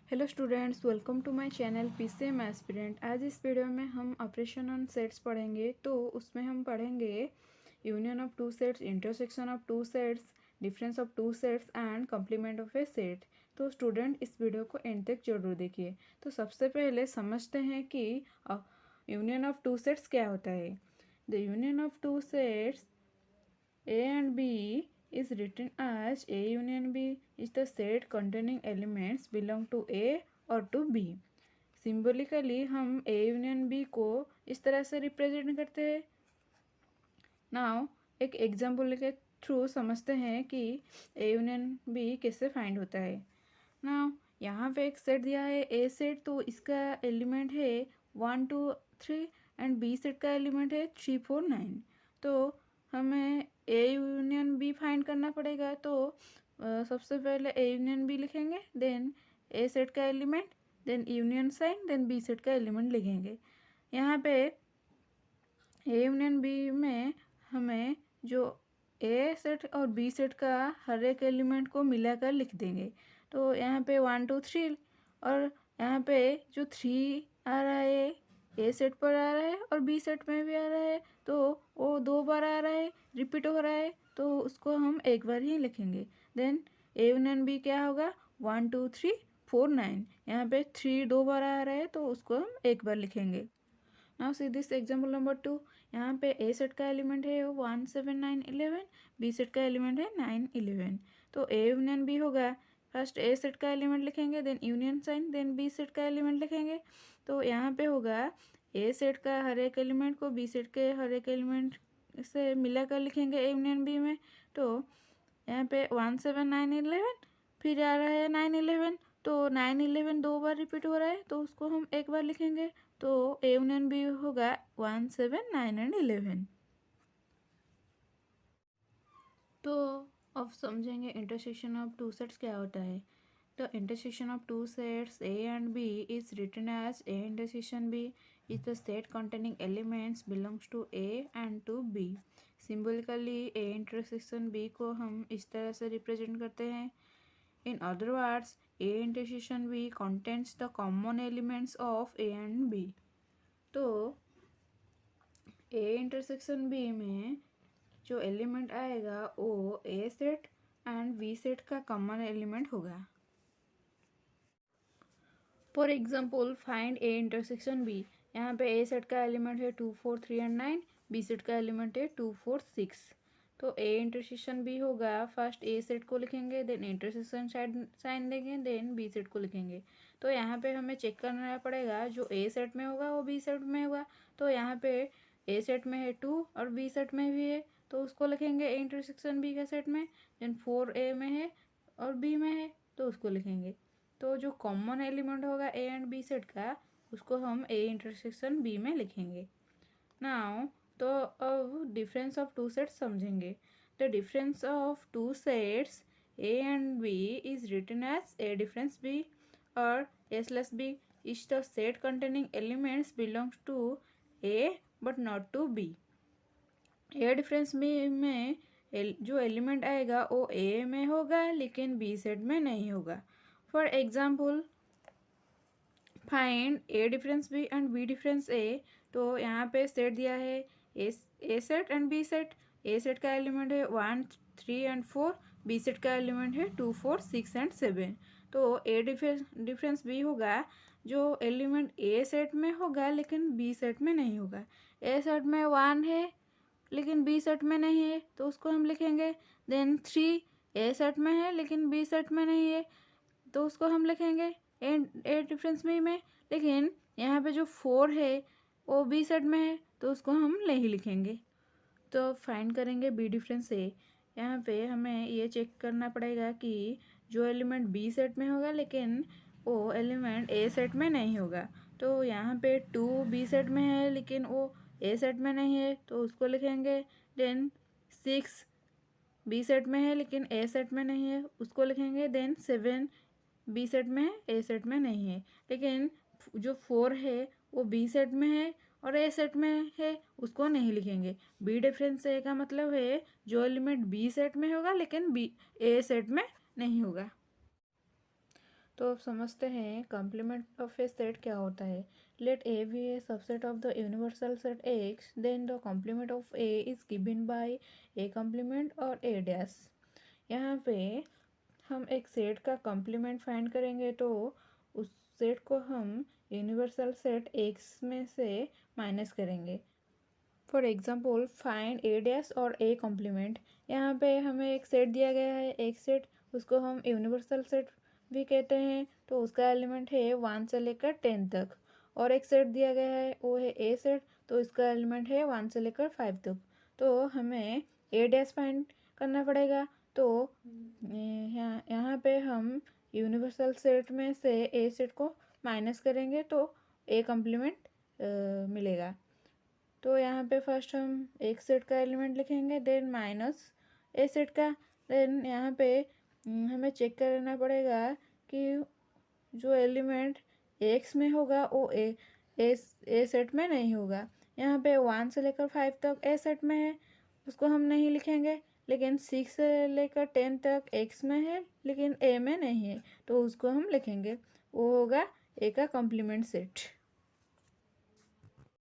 Hello students, welcome to my channel PCM aspirant. आज इस video में हम ऑपरेशन ऑन सेट्स पढ़ेंगे। तो उसमें हम पढ़ेंगे union of two sets, intersection of two sets, difference of two sets and complement of a set. तो स्टूडेंट इस वीडियो को एंड तक जरूर देखिए। तो सबसे पहले समझते हैं कि यूनियन ऑफ टू सेट्स क्या होता है। The union of two sets A and B is written as A union B is the set containing elements belong to A or to B। Symbolically हम A यूनियन B को इस तरह से represent करते हैं। नाउ एक example के through समझते हैं कि A यूनियन B कैसे फाइंड होता है। नाउ यहाँ पे एक सेट दिया है A सेट, तो इसका एलिमेंट है 1 2 3 एंड B सेट का एलिमेंट है 3 4 9। तो हमें A यूनियन B फाइंड करना पड़ेगा। तो सबसे पहले A यूनियन B लिखेंगे, देन A सेट का element, then union sign, then B set का एलिमेंट लिखेंगे। यहाँ पे A यूनियन B में हमें जो A सेट और B सेट का हर एक एलिमेंट को मिलाकर लिख देंगे। तो यहाँ पे 1 2 3 और यहाँ पे जो 3 आ रहा है A सेट पर आ रहा है और B सेट में भी आ रहा है, तो वो 2 बार आ रहा है, रिपीट हो रहा है, तो उसको हम एक बार ही लिखेंगे। देन A यूनियन B क्या होगा, 1 2 3 4 9। यहाँ पे 3 2 बार आ रहा है, तो उसको हम एक बार लिखेंगे। Now see this example number 2। यहाँ पे A सेट का एलिमेंट है 1 7 9 11, B सेट का एलिमेंट है 9 11। तो A यूनियन B होगा, फर्स्ट A सेट का एलिमेंट लिखेंगे, then union sign, then B set का एलिमेंट लिखेंगे। तो यहाँ पे होगा A सेट का हर एक एलिमेंट को B सेट के हर एक एलिमेंट से मिलाकर लिखेंगे A यूनियन B में। तो यहाँ पे 1 7 9 11, फिर आ रहा है 9 11, तो 9 11 दो बार रिपीट हो रहा है, तो उसको हम एक बार लिखेंगे। तो A यूनियन B होगा 1 7 9 एंड 11। तो अब समझेंगे इंटरसेक्शन ऑफ टू सेट्स क्या होता है। The intersection of two sets A and B is written as A intersection B is the set containing elements belongs to A and to B। Symbolically A intersection B को हम इस तरह से represent करते हैं। In other words, A intersection B contains the common elements of A and B। तो A intersection B में जो एलिमेंट आएगा वो A set and B set का कॉमन एलिमेंट होगा। For example find A intersection B। यहाँ पे A set का एलिमेंट है 2 4 3 एंड 9, B सेट का एलिमेंट है 2 4 6। तो A इंटरसेक्शन B होगा, फर्स्ट A सेट को लिखेंगे, देन इंटरसेक्शन साइन देंगे, देन B सेट को लिखेंगे। तो यहाँ पे हमें चेक करना पड़ेगा, जो A सेट में होगा वो B सेट में होगा। तो यहाँ पे A सेट में है 2 और B सेट में भी है, तो उसको लिखेंगे A इंटरसेक्शन B के सेट में। देन 4 A में है और B में है, तो उसको लिखेंगे। तो जो कॉमन एलिमेंट होगा A एंड B सेट का, उसको हम A इंटरसेक्शन B में लिखेंगे। नाउ तो अब डिफरेंस ऑफ टू सेट्स समझेंगे। The difference of two sets A and B is written as A difference B और A/B is the set containing elements belongs to A but not to B। A difference B में जो element आएगा वो A में होगा लेकिन B set में नहीं होगा। For example find A difference B and B difference A। तो यहाँ पे सेट दिया है A set and B set. A set का एलिमेंट है 1 3 एंड 4, B सेट का एलिमेंट है 2 4 6 एंड 7। तो A डिफरेंस B होगा, जो एलिमेंट A सेट में होगा लेकिन B सेट में नहीं होगा। A सेट में 1 है लेकिन B सेट में नहीं है, तो उसको हम लिखेंगे। देन 3 A सेट में है लेकिन B सेट में नहीं है, तो उसको हम लिखेंगे ए डिफरेंस बी में। लेकिन यहाँ पे जो 4 है वो बी सेट में है, तो उसको हम नहीं लिखेंगे। तो फाइंड करेंगे बी डिफरेंस ए। यहाँ पे हमें ये चेक करना पड़ेगा कि जो एलिमेंट बी सेट में होगा लेकिन वो एलिमेंट ए सेट में नहीं होगा। तो यहाँ पे 2 बी सेट में है लेकिन वो ए सेट में नहीं है, तो उसको लिखेंगे। देन 6 बी सेट में है लेकिन ए सेट में नहीं है, उसको लिखेंगे। देन 7 बी सेट में है, ए सेट में नहीं है। लेकिन जो 4 है वो बी सेट में है और ए सेट में है, उसको नहीं लिखेंगे। बी डिफरेंस ए का मतलब है जो एलिमेंट बी सेट में होगा लेकिन बी ए सेट में नहीं होगा। तो अब समझते हैं कॉम्प्लीमेंट ऑफ ए सेट क्या होता है। Let A be a subset of the universal set X, then the complement of A is given by A complement और ए डैश। यहाँ पे हम एक सेट का कॉम्प्लीमेंट फाइंड करेंगे तो उस सेट को हम यूनिवर्सल सेट एक्स में से माइनस करेंगे। For example find A dash और ए कॉम्प्लीमेंट। यहाँ पे हमें एक सेट दिया गया है, एक सेट, उसको हम यूनिवर्सल सेट भी कहते हैं। तो उसका एलिमेंट है 1 से लेकर 10 तक। और एक सेट दिया गया है, वो है ए सेट, तो इसका एलिमेंट है 1 से लेकर 5 तक। तो हमें ए डैश फाइंड करना पड़ेगा। तो यहाँ पे हम यूनिवर्सल सेट में से ए सेट को माइनस करेंगे तो ए कॉम्प्लीमेंट मिलेगा। तो यहाँ पे फर्स्ट हम एक सेट का एलिमेंट लिखेंगे, देन माइनस ए सेट का। देन यहाँ पे हमें चेक करना पड़ेगा कि जो एलिमेंट एक्स में होगा वो ए सेट में नहीं होगा। यहाँ पे 1 से लेकर 5 तक ए सेट में है, उसको हम नहीं लिखेंगे। लेकिन 6 से लेकर 10 तक एक्स में है लेकिन ए में नहीं है, तो उसको हम लिखेंगे। वो होगा ए का कॉम्प्लीमेंट सेट।